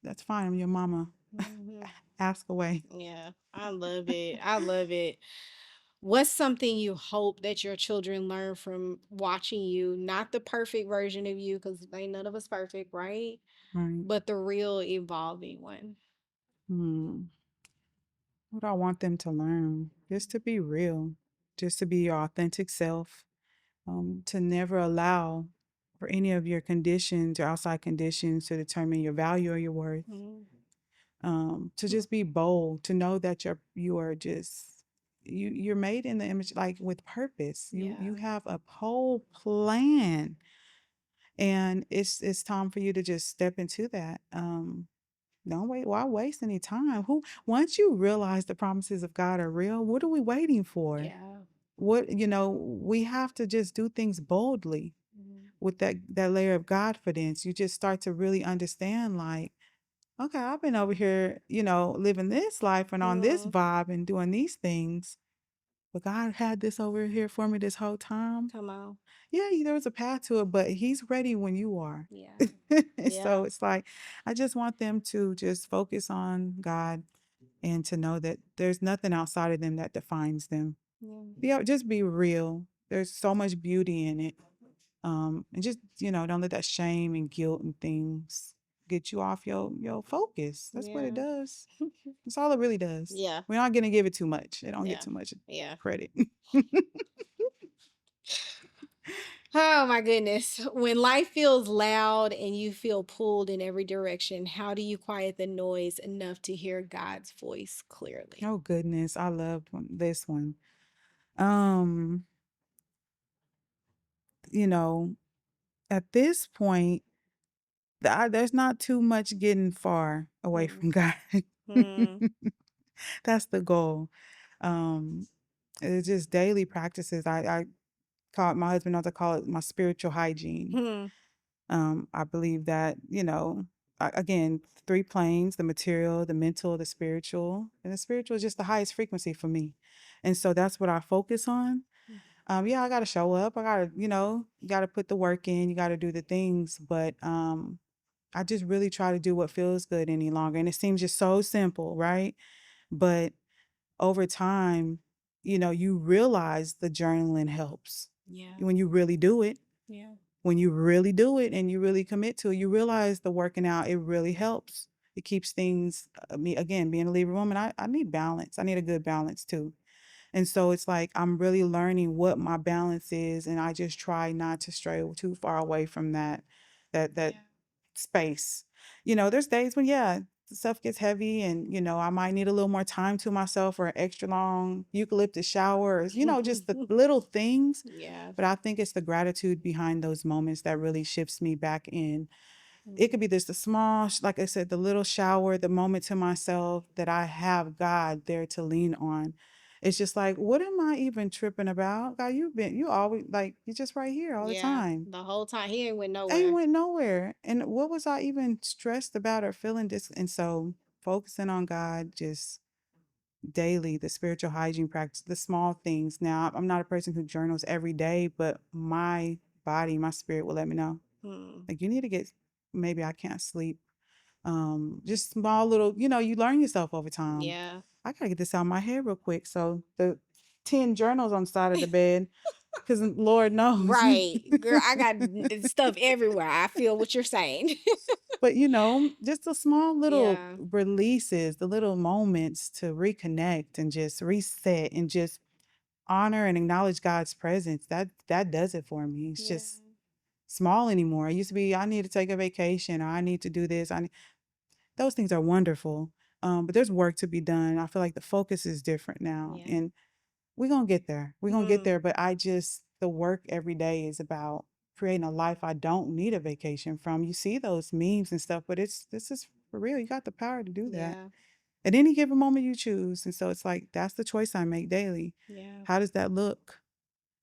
that's fine. I'm your mama. Mhm. Ask away. Yeah. I love it. I love it. What's something you hope that your children learn from watching you? Not the perfect version of you, because ain't none of us perfect, right? Right. But the real evolving one. Hmm. What do I want them to learn? Just to be real, just to be your authentic self, to never allow for any of your conditions or outside conditions to determine your value or your worth. Mhm. To just be bold, to know that you are just you're made in the image, like with purpose. You Yeah. have a whole plan, and it's time for you to just step into that. Don't wait. Why waste any time? Who Once you realize the promises of God are real, what are we waiting for? Yeah. We have to just do things boldly Mhm. with that layer of Godfidence. You just start to really understand, like, okay, I've been over here, living this life and on this Mhm. vibe and doing these things, but God had this over here for me this whole time. Come on. Yeah, there was a path to it, but He's ready when you are. Yeah. So Yeah. it's like, I just want them to just focus on God and to know that there's nothing outside of them that defines them. Yeah. Yeah, just be real. There's so much beauty in it. And just, don't let that shame and guilt and things get you off your focus. That's what it Yeah. does. That's all it really does. Yeah. We're not gonna give it too much. It don't get Yeah. too much Yeah. credit. Oh my goodness. When life feels loud and you feel pulled in every direction, how do you quiet the noise enough to hear God's voice clearly? Oh goodness, I loved this one. Um, you know, at this point, there's not too much getting far away Hmm. from God. Hmm. That's the goal. Um, it's just daily practices. I call it, my husband knows I call it my spiritual hygiene. Hmm. I believe that, again, three planes: the material, the mental, the spiritual. And the spiritual is just the highest frequency for me. And so that's what I focus on. Yeah, I got to show up. I got to, you got to put the work in, you got to do the things. But I just really try to do what feels good any longer. And it seems just so simple, right? But over time, you realize the journaling helps Yeah. when you really do it. Yeah. When you really do it and you really commit to it, you realize the working out, it really helps. It keeps things, me again, being a Libra woman, I need balance. I need a good balance too. And so it's like I'm really learning what my balance is, and I just try not to stray too far away from that Yeah. space. There's days when, yeah, the stuff gets heavy, and I might need a little more time to myself or an extra long eucalyptus shower, or, just the little things. Yeah. But I think it's the gratitude behind those moments that really shifts me back in. It could Mhm. be this the small, like I said, the little shower, the moment to myself that I have God there to lean on. It's just like, what am I even tripping about? God, you always, like, you're just right here all the Yeah. time. The whole time he ain't went I ain't nowhere. went nowhere. And what was I even stressed about or feeling this? And so focusing on God just daily, the spiritual hygiene practice, the small things. Now, I'm not a person who journals every day, but my body, my spirit will let me know. Hmm. Like, you need to get, maybe I can't sleep. Just small little, you learn yourself over time. Yeah. I gotta get this out of my head real quick. So the 10 journals on the side of the bed, because Lord knows. Right. Girl, I got stuff everywhere. I feel what you're saying. But just the small little Yeah. releases, the little moments to reconnect and just reset and just honor and acknowledge God's presence. That does it for me. It's Yeah. just small anymore. It used to be, I need to take a vacation, or I need to do this. Those things are wonderful. But there's work to be done. I feel like the focus is different now. Yeah. And we're gonna get there. We're gonna get Hmm. there. But the work every day is about creating a life I don't need a vacation from. You see those memes and stuff, but this is for real. You got the power to do that. Yeah. At any given moment you choose. And so it's like, that's the choice I make daily. Yeah. How does that look?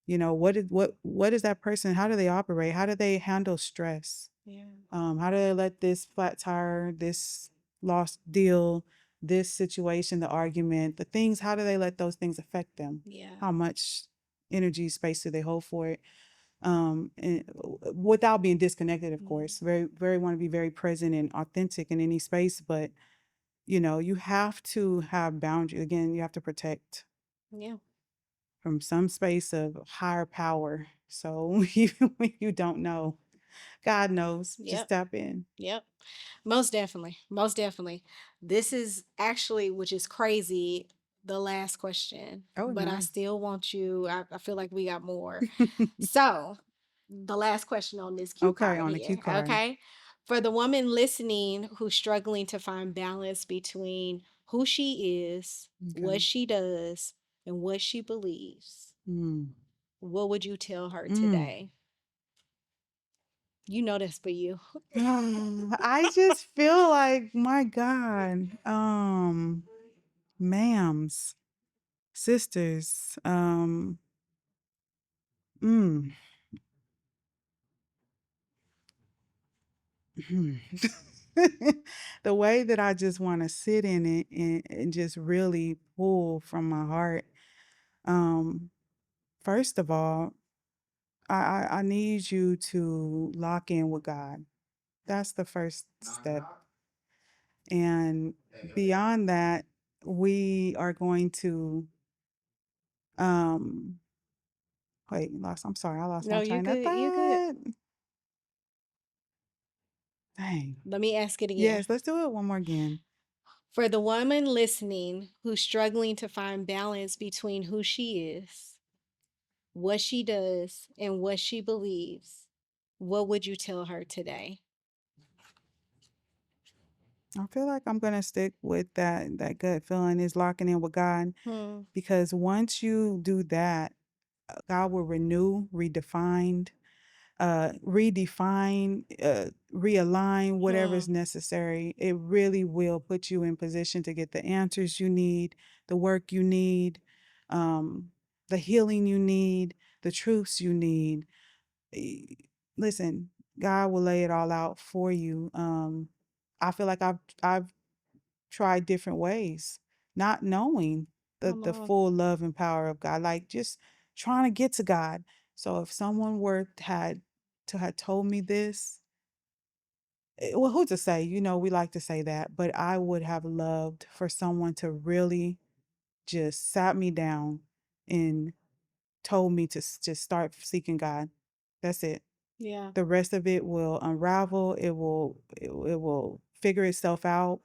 What is that person? How do they operate? How do they handle stress? Yeah. How do they let this flat tire, this lost deal, this situation, the argument, the things, how do they let those things affect them? Yeah. How much energy, space do they hold for it? And without being disconnected, of course. Very, very want to be very present and authentic in any space, but you have to have boundaries. Again, you have to protect Yeah. from some space of higher power. So even when you don't know, God knows. Just Yep. tap in. Yep. Most definitely. Most definitely. This is actually, which is crazy, the last question, Oh, but I nice. still want you. I feel like we got more. So, the last question on this cue Okay, card on the cue here. card. Okay. For the woman listening who's struggling to find balance between who she is, what Okay. she does, and what she believes, Mm. what would you tell her Mm. today? You know that's for you. I just feel like, my God, ma'ams, sisters, mm, hmm. The way that I just want to sit in it and just really pull from my heart. Um, First of all, I need you to lock in with God. That's the first step. And beyond that, we are going to um wait, lost I'm sorry, I lost No, my you train of good. You good. thought. Dang. Let me ask it again. Yes, let's do it one more again. For the woman listening who's struggling to find balance between who she is, what she does, and what she believes, what would you tell her today? I feel like I'm gonna stick with that gut feeling is locking in with God, Hmm. because once you do that, God will renew, redefine, realign whatever is Hmm. necessary. It really will put you in position to get the answers you need, the work you need, um, the healing you need, the truths you need. Eh, Listen, God will lay it all out for you. I feel like I've tried different ways, not knowing Come the on. full love and power of God, like just trying to get to God. So if someone were had to had told me this, well, who to say? We like to say that, but I would have loved for someone to really just sat me down and told me to just start seeking God. That's it. Yeah. The rest of it will unravel. It will figure itself out.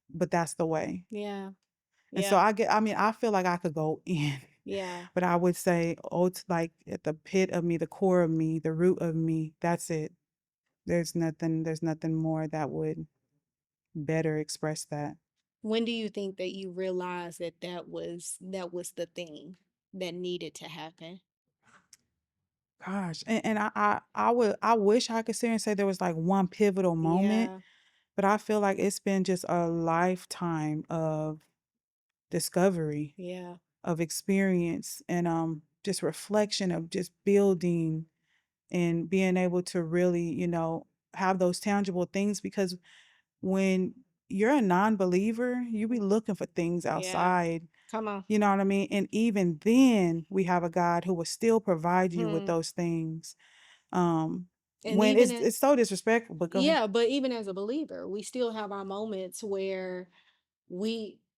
But that's the way. Yeah. And so Yeah. I mean, I feel like I could go in, Yeah. but I would say, oh, it's like at the pit of me, the core of me, the root of me, that's it. There's nothing more that would better express that. When do you think that you realized that that was the thing that needed to happen? Gosh. And I wish I could sit and say there was like one pivotal moment, Yeah. but I feel like it's been just a lifetime of discovery, Yeah. of experience, and just reflection of just building and being able to really, have those tangible things, because when you're a non-believer, you be looking for things Yeah. outside, Come on. you know what I mean? And even then, we have a God who will still provide you with Hmm. those things. Um, And when it's so disrespectful, but go ahead. yeah, but even as a believer, we still have our moments where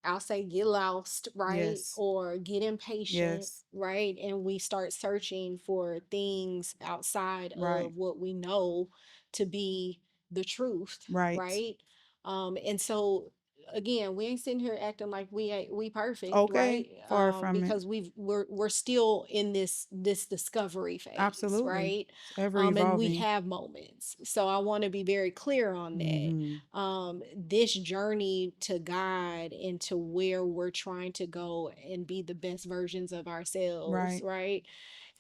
I'll say, get lost, right? Yes. Or get impatient, Yes. right? And we start searching for things outside Right. of what we know to be the truth, Right. right? And so again, we ain't sitting here acting like we perfect, Okay. right? Far from it. Because we're still in this discovery phase, Absolutely. right? It's ever And we evolving. have moments. So I want to be very clear on that. Hmm. This journey to God and to where we're trying to go and be the best versions of ourselves, Right. right?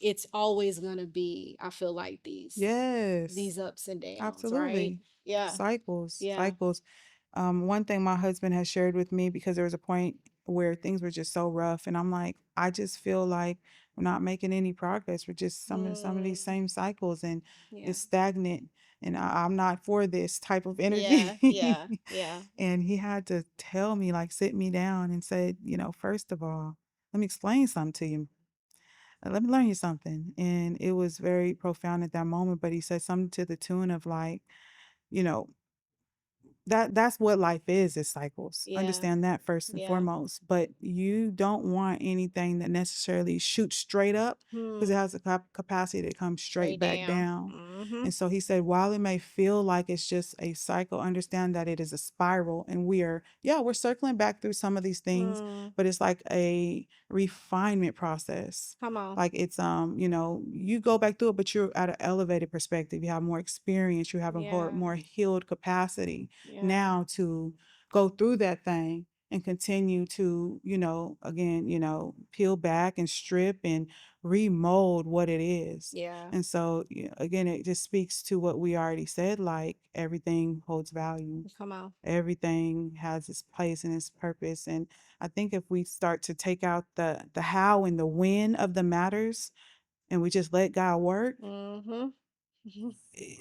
It's always going to be, I feel like, Yes. these ups and downs, right? Absolutely. Yeah. Cycles, Yeah. cycles. One thing my husband has shared with me, because there was a point where things were just so rough, and I'm like, I just feel like we're not making any progress. We're just some of these Mm, same cycles, and yeah. it's stagnant. And I'm not for this type of Yeah. energy. Yeah. Yeah. And he had to tell me, like, sit me down and said, first of all, let me explain something to you. Let me learn you something. And it was very profound at that moment. But he said something to the tune of like, you know, that's what life is cycles. Yeah. Understand that first and Yeah. foremost. But you don't want anything that necessarily shoots straight up, because it Hmm. has the capacity to come straight Straight back down. down. Mm-hmm. And so he said, while it may feel like it's just a cycle, understand that it is a spiral. And we're circling back through some of these things, Mm. but it's like a refinement process. Come on. Like it's you go back through it, but you're at an elevated perspective. You have more experience, you have a Yeah. more healed capacity Yeah. now to go through that thing and continue to, again, peel back and strip and remold what it is. Yeah. And so, again, it just speaks to what we already said, like everything holds value. Come on. Everything has its place and its purpose. And I think if we start to take out the how and the when of the matters, and we just let God work, Mm-hmm.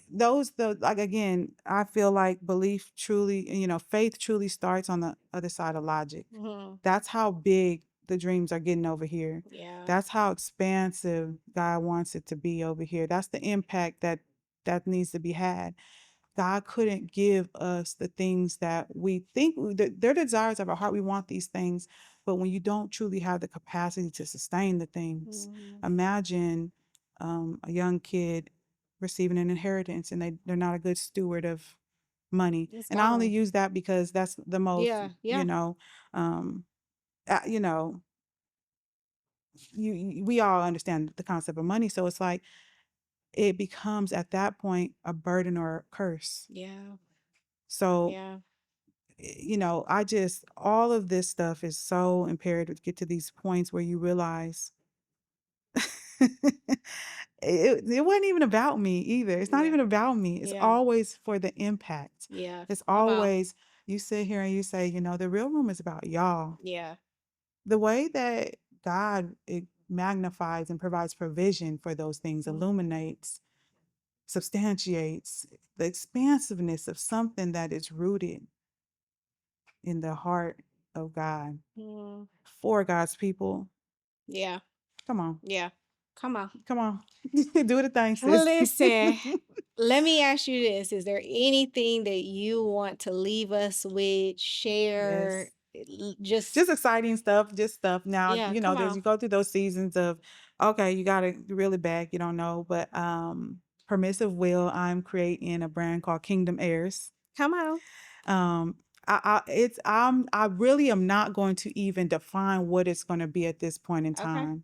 those the like again, I feel like belief truly, faith truly starts on the other side of logic. Mm-hmm. That's how big the dreams are getting over here. Yeah. That's how expansive God wants it to be over here. That's the impact that needs to be had. God couldn't give us the things that we think they're the desires of our heart. We want these things, but when you don't truly have the capacity to sustain the things, Mm-hmm. imagine a young kid receiving an inheritance and they're not a good steward of money. It's And I only gone. use that because that's the most, Yeah. Yeah. um, you know, we all understand the concept of money. So it's like it becomes at that point a burden or a curse. Yeah. So Yeah. I just, all of this stuff is so imperative to get to these points where you realize it wasn't even about me either. It's not Yeah. even about me. It's Yeah. always for the impact. Yeah. It's Come on. always, you sit here and you say, the real room is about y'all. Yeah. The way that God it magnifies and provides provision for those things, Mm. illuminates, substantiates the expansiveness of something that is rooted in the heart of God Mm. for God's people. Yeah. Come on. Yeah. Come on. Come on. Do the thing, sis. Listen, let me ask you this. Is there anything that you want to leave us with, share? Yes. Just, Just exciting stuff, just stuff. Now, yeah, come there's on. you go through those seasons of, okay, you got to really back, you don't know, but permissive will, I'm creating a brand called Kingdom Heirs. Come on. Um I really am not going to even define what it's going to be at this point in Okay. time.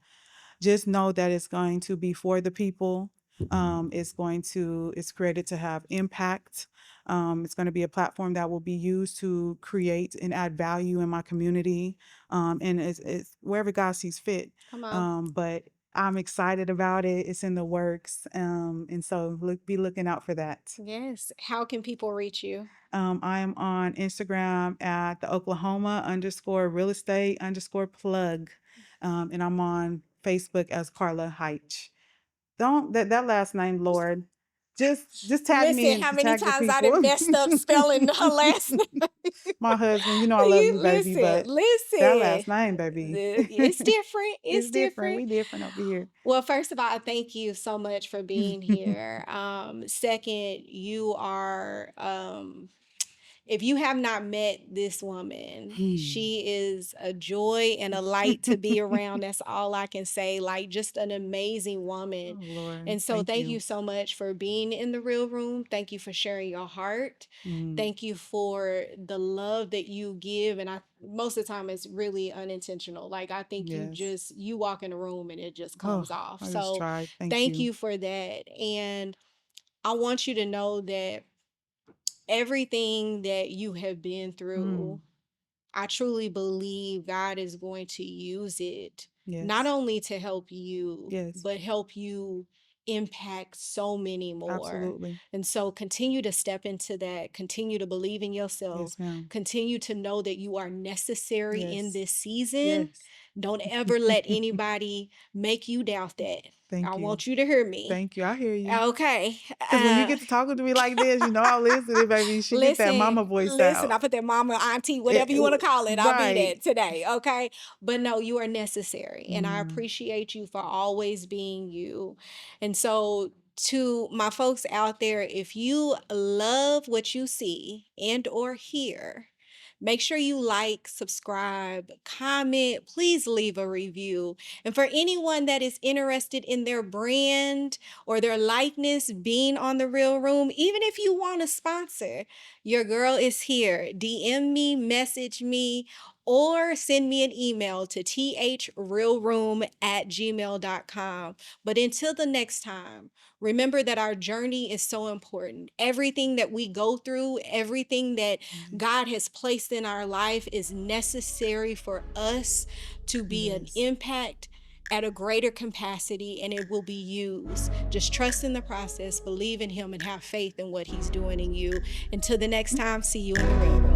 Just know that it's going to be for the people. It's created to have impact. It's going to be a platform that will be used to create and add value in my community. And it's wherever God sees fit. Come on. But I'm excited about it. It's in the works. And so be looking out for that. Yes. How can people reach you? I am on Instagram at the Oklahoma _ real estate _ plug. And I'm on Facebook as Carla Hytchye. Don't that last name, Lord. Just tag me Listen, and how many tag the times I people. done messed up spelling her last name? My husband, I love You you, baby, listen, but that listen. last name, baby. It's different. It's It's different. different. We different over here. Well, first of all, thank you so much for being here. Second, you are if you have not met this woman, she is a joy and a light to be around. That's all I can say. Like, just an amazing woman. Oh Lord, And so, thank thank you you. so much for being in the real room. Thank you for sharing your heart. Mm, Thank you for the love that you give. And most of the time, it's really unintentional. Like, I think yes. you walk in the room and it just Oh, comes off. I just So, tried. Thank thank you. you for that. And I want you to know that everything that you have been Mm, through, I truly believe God is going to use it not yes. only to help you, Yes. but help you impact so many more. Absolutely. And so continue to step into that, continue to believe in yourself, Yes, ma'am. continue to know that you are necessary in Yes. this season. Yes. Don't ever let anybody make you doubt that. I Thank you. want you to hear me. Thank you. I hear you. Okay. Because when you get to talking to me like this, you know I'm listening, baby. She get that mama voice Listen, I out. put that mama, auntie, whatever you want to call it. I'll be Right. that today. Okay. But no, you are necessary. And I Mm, appreciate you for always being you. And so, to my folks out there, if you love what you see and or hear, make sure you like, subscribe, comment, please leave a review. And for anyone that is interested in their brand or their likeness being on the Real Room, even if you want to sponsor, your girl is here. DM me, message me, or send me an email to threalroom@gmail.com. But until the next time, remember that our journey is so important. Everything that we go through, everything that God has placed in our life is necessary for us to be an yes. impact at a greater capacity, and it will be used. Just trust in the process, believe in Him, and have faith in what He's doing in you. Until the next time, see you in the real room.